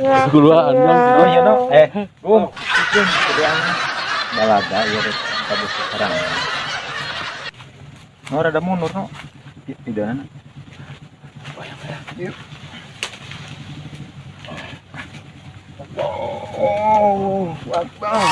Keduaan Oh iya no, bikin keduaan balaga ya pada sekarang. No rada mundur no, tidak nana. Oh, Akbar.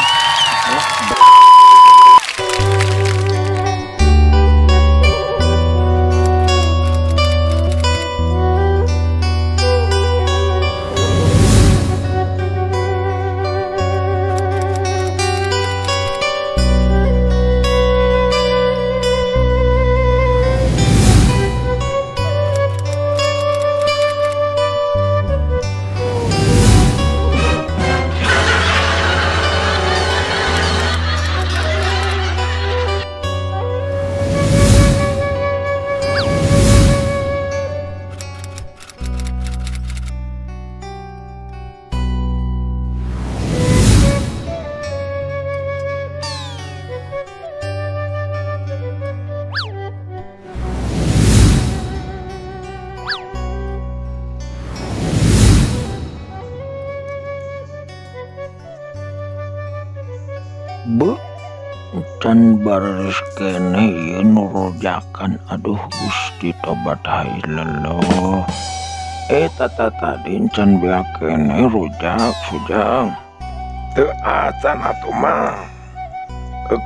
Bu can baris kene ieu nurojakan aduh Gusti tobat hailelloh tata tadi can beak kene rujak sujang teu acan atuh mah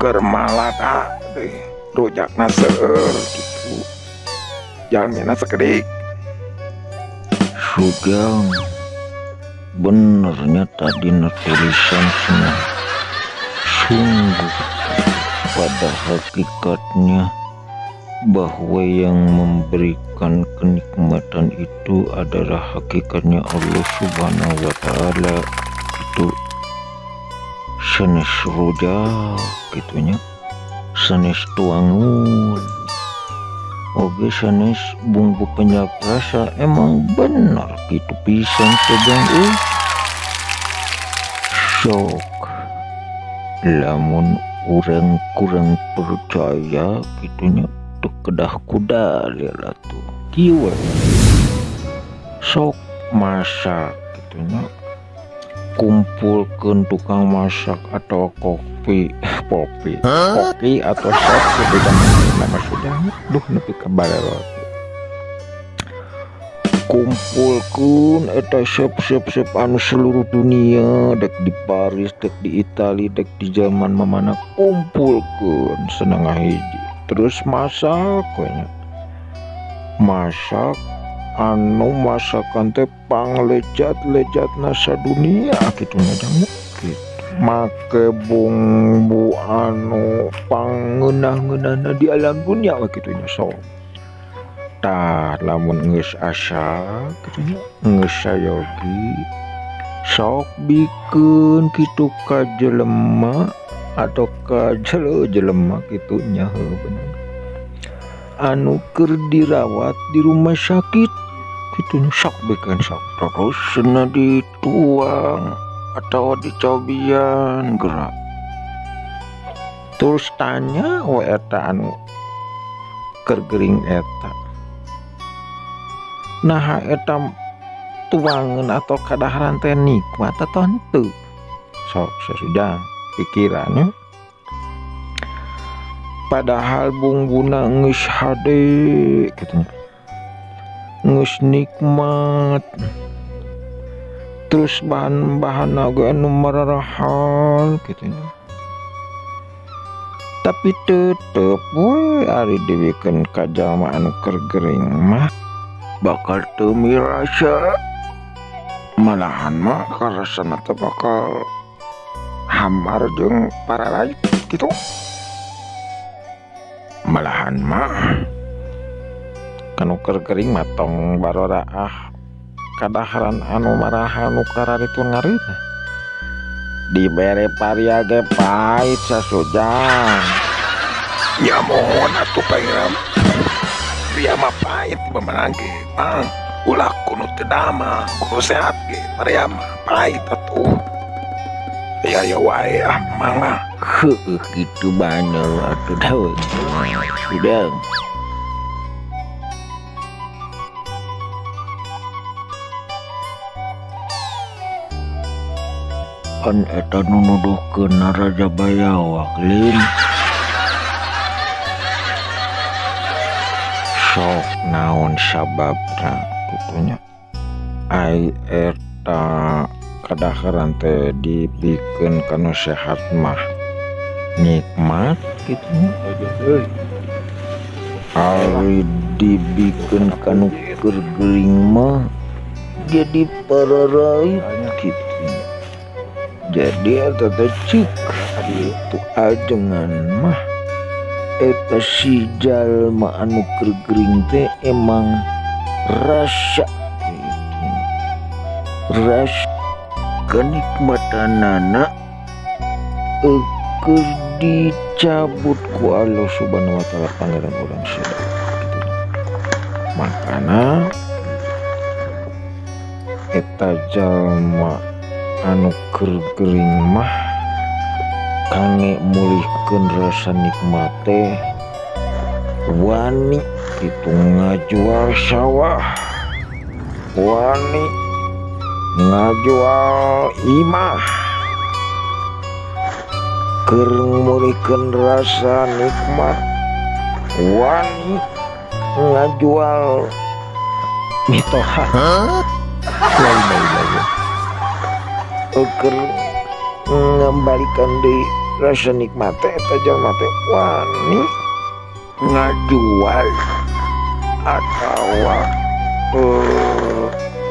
keur malada deui rujakna seueur kitu jalmina sakedik sujang benernya tadi tulisan semua sungguh pada hakikatnya bahwa yang memberikan kenikmatan itu adalah hakikatnya Allah Subhanahu wa Ta'ala. Itu sanes rujak gitunya, sanes tuangun oge sanes bumbu penyedap rasa. Emang benar gitu pisan sedang sok lamun urang kurang percaya gitunya tuh kedah kuda lila tuh kieu sok masak gitunya kumpulkeun tukang masak atau kopi atau sok beda nama sudah duh nepi ka barelo kumpulkeun eta sep anu seluruh dunia dek di Paris, dek di Itali, dek di Jerman mamana kumpulkeun senengah hiji terus masak masak anu masakan teh panglejat-lejatna sadunia kitu ngadang gitu make bumbu anu pangeunah-ngeunahna di alam dunia kitu nya sok tah lamun geus asa kitu geus sayogi sok bikeun kitu ka jelema atau ka jelema kitu nya bener anu keur dirawat di rumah sakit kitu sok bikeun sok terus cenah dituang atau dicobian gerak terus tanya we eta anu keur gering eta nah eta tuangan atau kadaharan teh nikmat atau henteu sok sesudah pikirannya padahal bungbuna geus hade gitu geus nikmat terus bahan-bahan ge anu mararahal gitu tapi tetep we ari dibikin ka jalma anu keur gering mah bakal teu mirasa malahan mah karasana teh bakal hambar jeung para lain gitu malahan mah kanu keur gering mah tong barora kadaharan anu maraha nu kararitun ngareuna dibere paria ge pait sasujang nyamun atuh pangiram pria mah pait memenangke ulah kuno teu dama kuno sehat ge paria mah pait atuh ya wae mangga heueuh kitu bener atuh daun sudah kan eta nu nuduhkeun Raja Bayawak lin. Sok naon sababna kutunya ai eta kadaharan teh dipikeun kanu sehat mah nikmat gitu. Ari dibikeun kanu keur geuring mah jadi pararait gitu. Jadi eta teh cik itu ajengan mah eta si jalma anu keur geuring teh emang rasa gitu. Rasa kenikmatanana keur dicabut ku Allah Subhanahu wa taala pangeran urang sadaya gitu. Makana eta jalma anu keur geuring mah kange mulihkeun rasa nikmat teh wani kitu ngajual sawah, wani ngajual imah, keur mulihkeun rasa nikmat wani ngajual mitoha. Keur ngembalikan deui rasa nikmat teh eta jalma teh wani ngajual atawa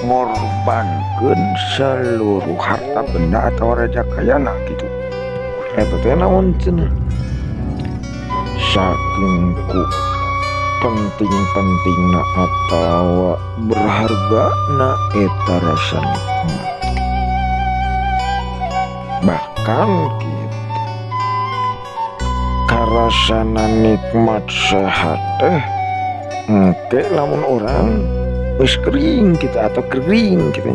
ngorbankeun seluruh harta benda atau rajakayana gitu. Eta teh naon cenah saking ku penting-pentingna atawa berhargana eta rasa nikmat. Bahkan gitu karasana nikmat sehat teh engke lamun orang geus kering kita atau kering gitu.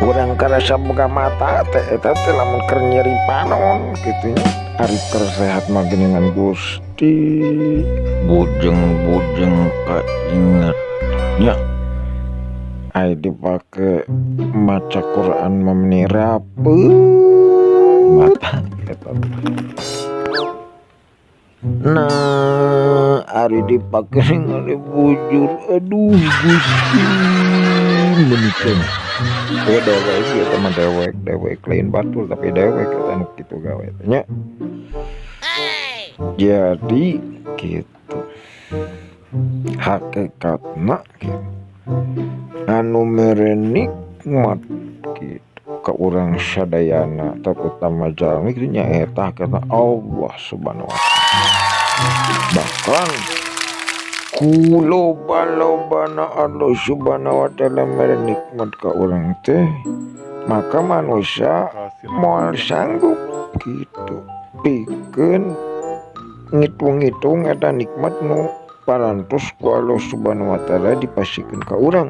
Urang karasa boga mata teh eta teh lamun keur nyeri panon kitu nya. Ari keur sehat mah geuningan Gusti bujeng-bujeng kainget nya. Ai dipake maca Quran memeni rapeung mata eta. Nah, ari dipake ningali bujur, aduh Gusti menikah. Dewek ieu mah dewek lain batul tapi dewek eta anu kitu gawe nya. Jadi gitu. Hakikatna gitu. Anu mere nikmat gitu ka urang sadayana terutama jalmi kitu nyaeta kata Allah Subhanahu wa taala. Bahkan kuloba-lobana Allah Subhanahu wa taala mere nikmat ka urang teh maka manusia moal sanggup gitu pikeun ngitung-ngitung eta nikmat nu parantos ku Allah Subhanahu wa taala dipasikeun ka urang.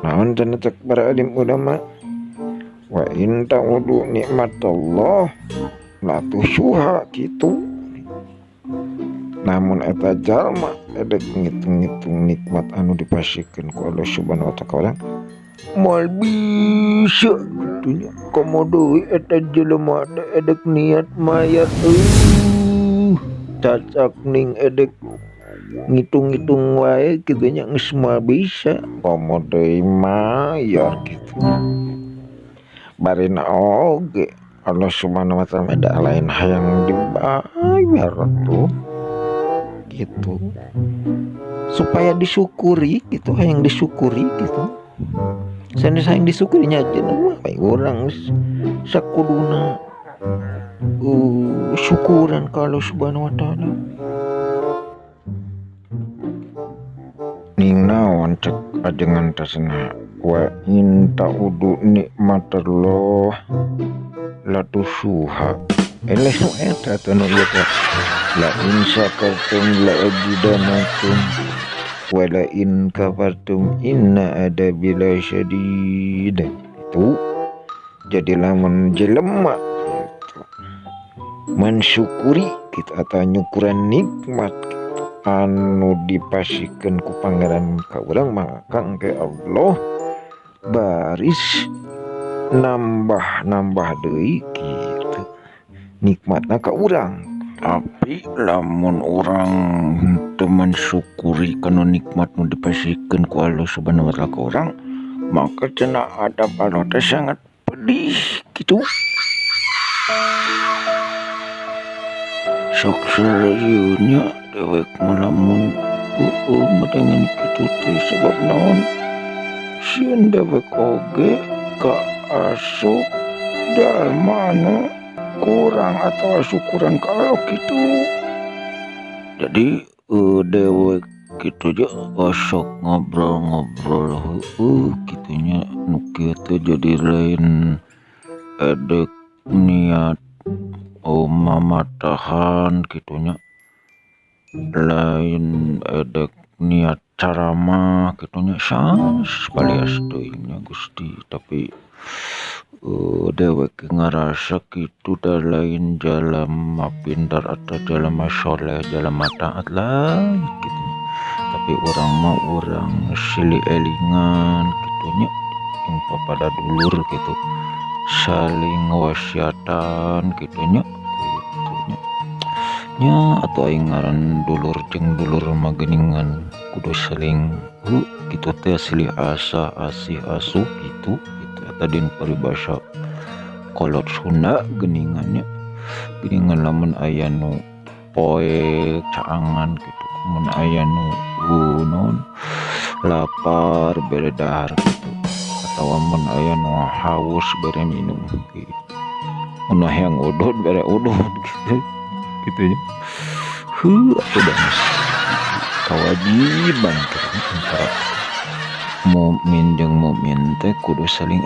Naon cenah cek para alim ulama wa in ta'udu nikmatallah la tusuha gitu. Namun eta jalma edek ngitung-ngitung nikmat anu dipasikeun ku Allah Subhanahu wa taala moal bisa kitu nya. Komodo eta jelema edek niat mayat cacak ning edek ngitung-ngitung wae kitu nya geus moal bisa komodo mayar kitu. Barina oge Allah Subhanahu wa taala da lain hayang dibayar tuh gitu. Supaya disyukuri gitu, hayang disyukuri gitu. Sanes hayang disyukurinya aja mah bae urang sakuduna syukuran ka Allah Subhanahu wa taala. Ning naon cek ajengan tasna wa in ta'udu nikmatallah la tusuha. Eleh nu eta tanu ieu teh la in syakartum la ajidanakum wa la in kafartum inna adabi lasyadid. Itu jadi lamun jelema gitu mensyukuri kita atau nyukuran nikmat gitu, anu dipasikeun ku pangeran ka urang maka engke Allah baris nambah deui gitu nikmatna ka urang. Tapi lamun orang teman syukuri kana nikmat nu dipasihkeun ku Allah Subhanahu wa taala ka urang, maka cenah adab Allah teh sangat pedih gitu. Sok sarayeunya dewek malamun medengan kitu teh sebab naon? Sieun dewek oge kaasup dalmana kurang atau syukuran kalau gitu. Jadi dewek gitu aja sok ngobrol-ngobrol gitunya nu kieu teh jadi lain edek niat mamatahan gitunya, lain edek niat caramah gitunya sans palias teuing nya Gusti. Tapi dewek ngarasa gitu da lain jalan pintar atau jalan soleh jalan taat lah gitu. Tapi orang mah orang silih elingan gitunya yang pada dulur gitu saling wasiatan gitunya nya atau ngaran dulur jeung dulur mah geuningan kudu saling gitu teh silih asa asih asuh gitu tadi paribasa kolot Sunda geuningannya geuningan lamun aya nu poe caangan gitu mun aya nu non lapar bere dahar gitu atawa mun aya nu haus bere minum gitu mun hayang udud bere udud gitu gitunya atuh dah kewajiban antara mukmin jeung mukmin teh kudu saling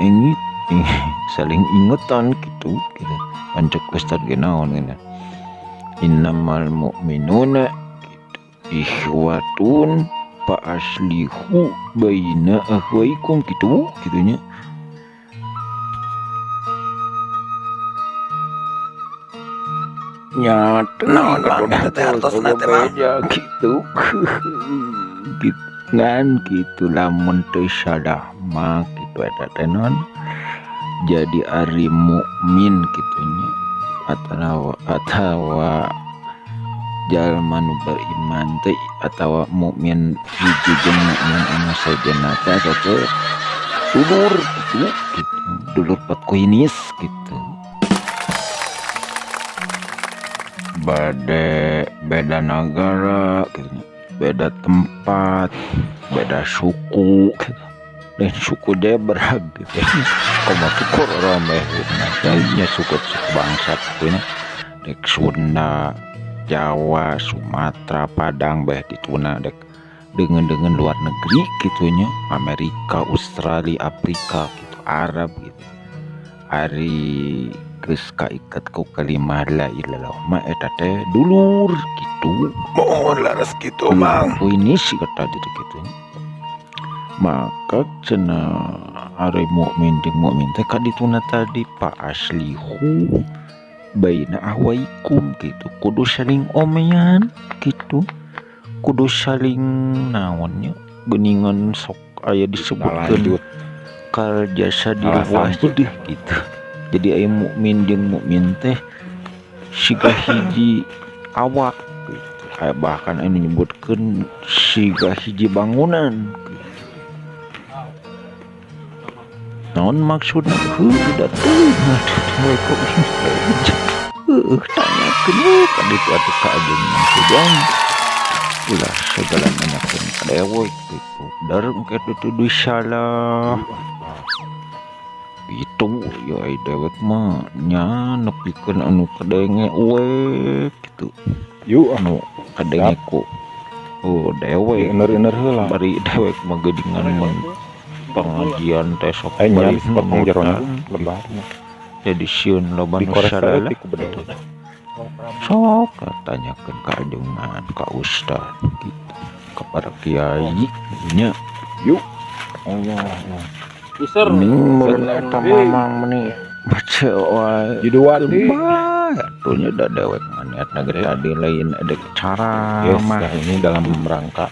saling ingetan gitu pancek ustad ge naon cenah innamal mu'minuna gitu ikhwatun fa aslihu baina akhwaikum gitunya. Nyata naon banget teh artosna teh mah gitu ngan gitu lamun teu sadah mah kitu eta teh non jadi ari mukmin kitunya atawa jalma nu beriman teh atawa mukmin hiji jeung mukmin anu sejenna teh teh dulur gitu dulur patkuinis gitu. Beda negara gitu, beda tempat, beda suku gitu. Dan suku dia beragam gitu. Komo syukur rame nya suku bangsa punya dek Sunda, Jawa, Sumatera, Padang beh dituna dek dengan luar negeri gitunya, Amerika, Australia, Afrika gitu, Arab gitu. Ari geus kaiket ku kalimah la ilaha illallah mah eta teh dulur gitu. Mohon laras kitu mang. Ini sih kata gitu. Maka cenah ari mukmin jeung mukmin teh kadituna tadi pa aslihu baina ahwaikum gitu. Kudu saling omean gitu. Kudu saling naonnya geuningan sok aya disebutkeun kal jasa di wahid gitu. Jadi aya mukmin jeung mukmin teh siga hiji awak gitu. Bahkan anu nyebutkeun siga hiji bangunan gitu. Naon maksudna? Da teuing mereka tanyakeun ka ditu atuh ka ajeung sujang. Ulah segala nanyakeun ka dewek gitu. Dareng ke tuduh salah. Itu ya dewek mah nya nepikeun anu kadenge we gitu. Yu anu kadenge ku dewek euner-euner heula bari dewek mah geuningan mun pengajian teh sok bari potong jerona lembah jadi sieun loba nu salah sok tanyakeun ka ajeungan ka ustad gitu ka para kiai nya yuk Allah Isar mun eta mamang meni baca wae jiduwati atunya da dewek maneh negeri adi lain ada cara mah ini dalam rangka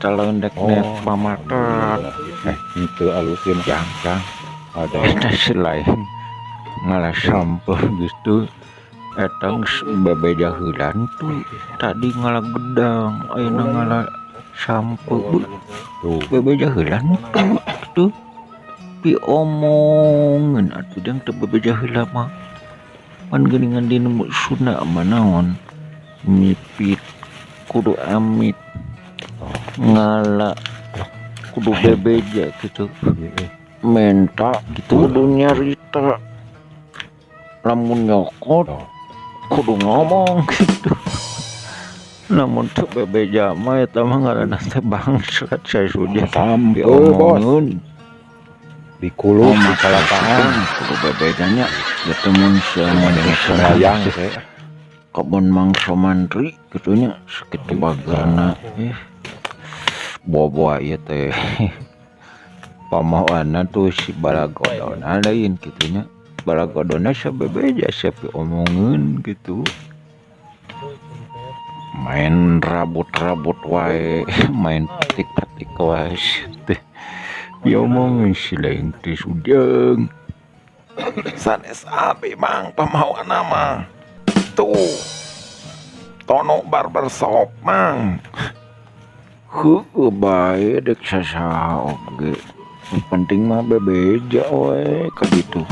calon dek nek pamatot itu alusin jang ada eta selain ngalah sampel gitu etang bebeja heulan tuh tadi ngalah gedang ayeuna ngalah sampel tuh bebeja heulan tuh pi omongeun atuh jeung teu bebeja heula mah pan geuningan dina Sunda mah naon mipit kudu amit ngalah kudu bebeja gitu menta gitu kudu nyarita lamun nyokot kudu ngomong gitu namun tuh bebeja mah eta mah ngaranna teh bangsat saya sudah sampai omongkeun di kulub di kalapaan kudu bebejanya gitu mun sayang teh kebon mangsa mantri gitunya sakitu bagana boa ieu teh pamawana tuh si balagodona lain gitunya balagodona sabebeja sapi omongeun gitu main rabut-rabut wae main petik-petik wae teh diomongin si lain teh sudeng sanes abi mang pamawana mah tuh tono barbershop mang heueuh bae dek sasaha oge penting mah bebeja we ka ditu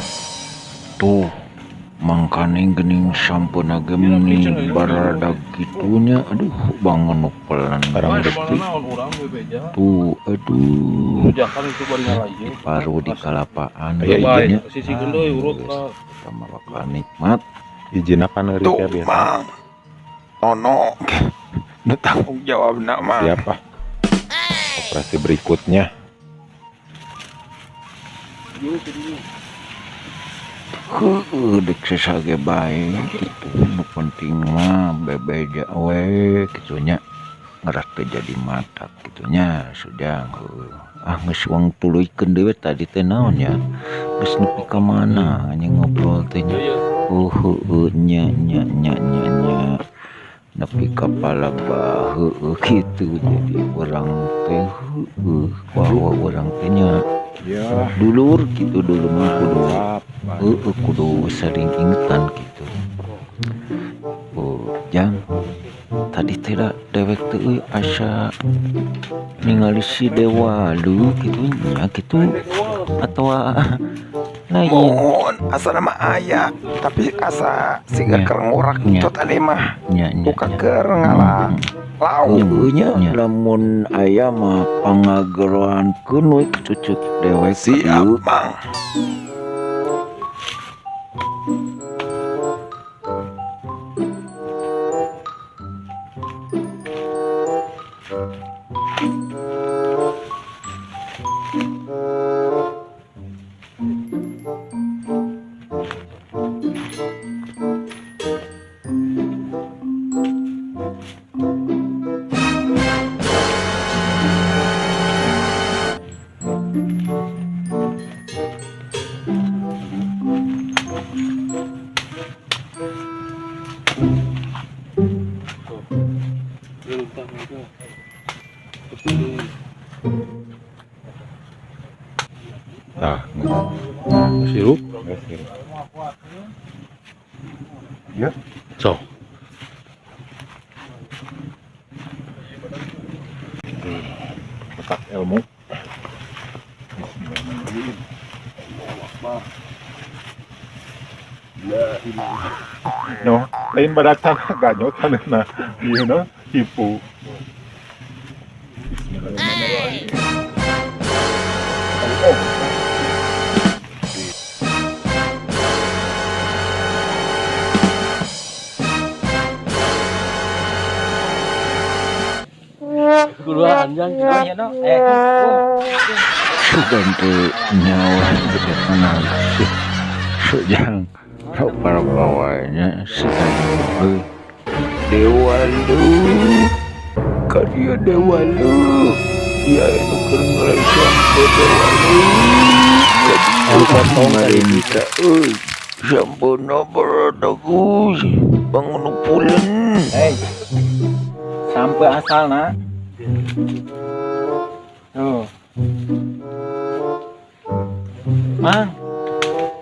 tuh mangkane geuning sampun geuning baradag gitunya aduh bangun nupelan barang detik tuh aduh baru di kalapaan aya sisi gendoi urut sama bakal nikmat izin apa neurik ya biasa mang ono nu tanggung jawab nama siapa operasi berikutnya dek sesage bae gitu nu penting mah bebeja we gitunya ngerak teh jadi matak gitunya sudah geus wong tuluykeun deui tadi teh naon ya geus nepi ka mana nya ngobrol teh nya nya nepi ka palaba gitu jadi urang teh bahwa urang teh nya ya dulur gitu dulu mah kudu sering ingetan gitu jang tadi tidak dewek teh asa ningali si dewa lu gitu nya gitu atau lain asa nama ayah tapi asa siga keur ngurak itu tadi mah buka keur ngalah nya lamun aya mah pangageroankeun we cucuk dewek siap mang nah sirup ya so petak ilmu no lain badatan ganyot kana ieu no hipu Keduaan jang ya no bantu nyawa gede kenal sejang para bawanya sekali dewa lu kadia dewa lu ya itu keur sampai dewa lu potong dari kita sampuna baradagus bangun pulen sampai asalna Tuh. Mang,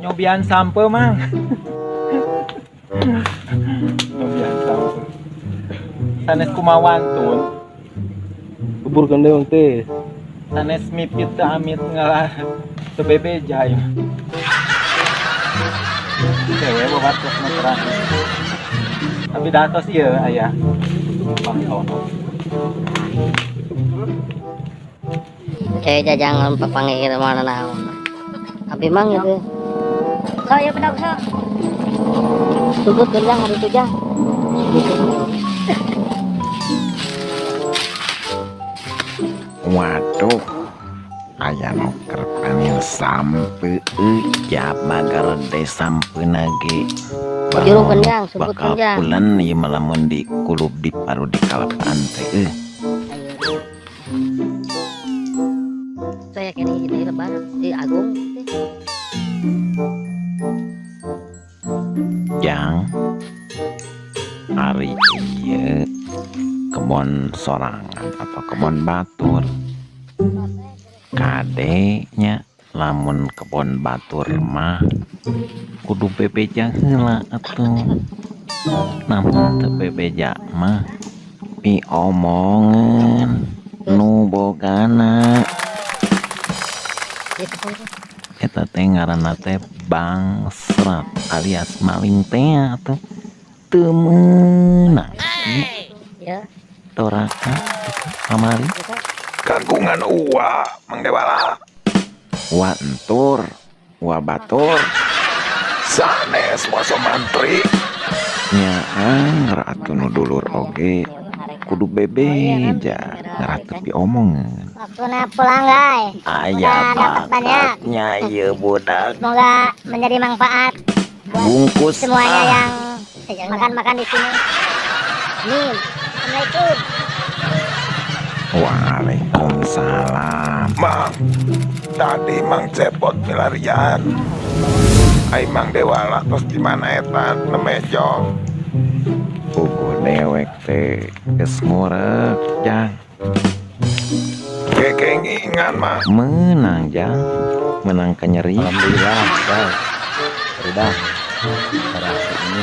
nyobian sampe mang. Nyobian sampe. Sanes kumawan tun. Kuburkan deh bang teh. Sanes mipit teh amit ngalah tebebejay. Dewe babatos na terang. Tapi datos ieu aya. Bang Tono. Jangan papangir mana naon. Abi mang itu. So ya benar so. Tunggu kerjang hari itu jang. Waduh, aya nuker panin sampe jaba garede sampe nage Jurung jang, sebut bakal jang. pulen ieu malamun di kulub di paru di kalapaan teh Saya kini jadi lebaran di Agung. jang hari ieu kebon sorangan atau kebon batur kadenya lamun kebon batur mah kudu bebeja heula atuh namun teu bebeja mah piomongan nu bogana eta teh ngaranna teh bangsrat alias maling teh atuh teu meunang Ya. doraka kamari Kagungan uwa Mang Dewala. wa entur wa batur Sanes waso mantri. nyaang ratu nu dulur oge kudu bebeja ngaratu piomongan Waktunya pulang guys. aya dapat banyak. bakatnya ieu budak Semoga menjadi manfaat bungkus semuanya yang makan-makan di sini. Amin. Assalamualaikum. Waalaikumsalam. Mang, tadi Mang Cepot milarian. Ai Mang Dewala tos di mana eta nemejo. Puguh dewek teh geus ngurek jang Kekengingan Mang. menang jang menang kenyeri Alhamdulillah, guys. Sudah. Pada hari ini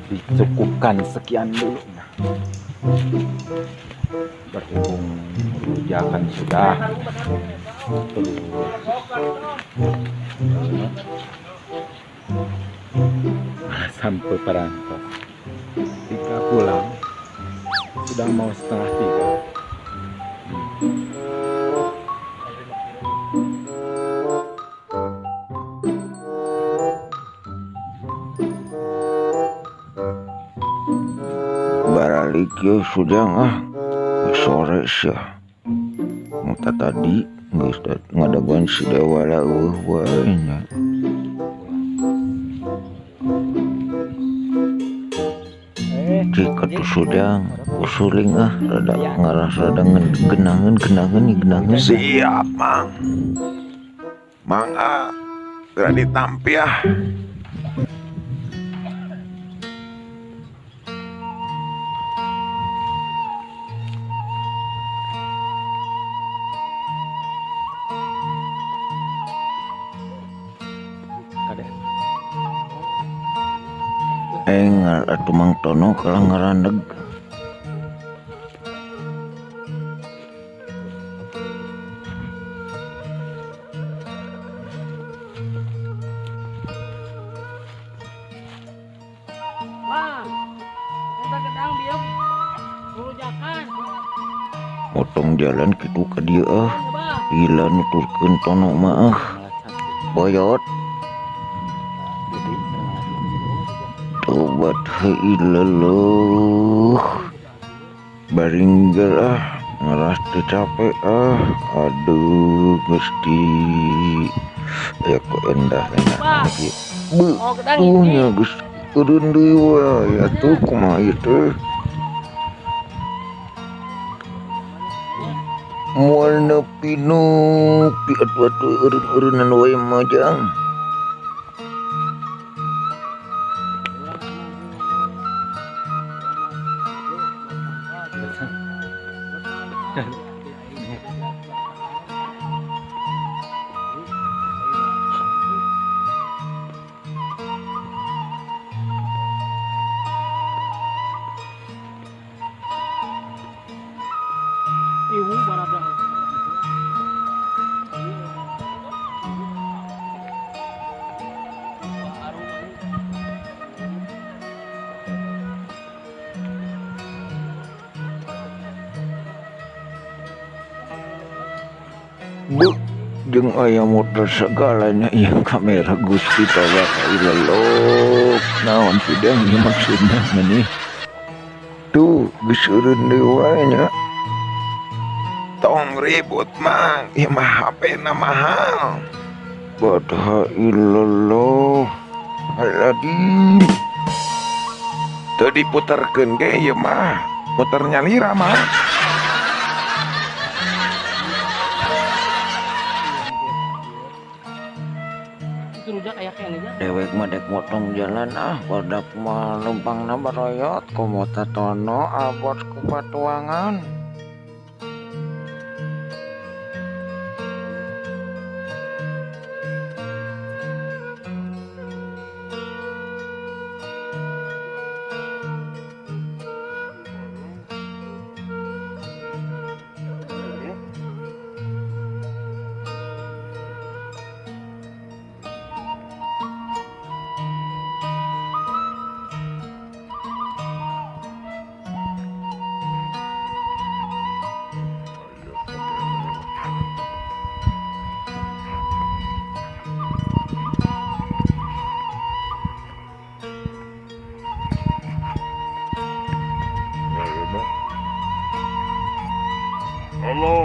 dicukupkan sekian dulu. Berhubung rujakan sudah sampai perantau ketika pulang sudah mau setengah 3. baralik ya sudah sore sih muta tadi geus ngadaguan si Dewala wae nya jika tuh sudah usuling rada ngaras rada genangan Siap Mang. Mang geura ditampi ah. engal atuh Mang Tono kalang ngarandeg potong jalan kitu ka dieu gila nuturkeun Tono mah boyot tobat ilallah baringgal ngeras teh capek aduh mesti ya kok endah lagi nya geus eureun deui wae atuh kumaha ieu teh moal nepi atuh eureun-eureunan wae mah jang Bu, jeung aya motor segalanya yang kamera Gusti tawa kailelok. Naon sih deng ieu maksudna nih? Tuh, geus eureun deui wae nya. Tong ribut mang, ieu mah HP na mahal. Badha illallah. Aladin. Teu diputerkeun ge ieu mah. Muternya lira mah. Dewek mah dek motong jalan badak mah numpangna baroyot komota tono abot ku patuangan. Halo.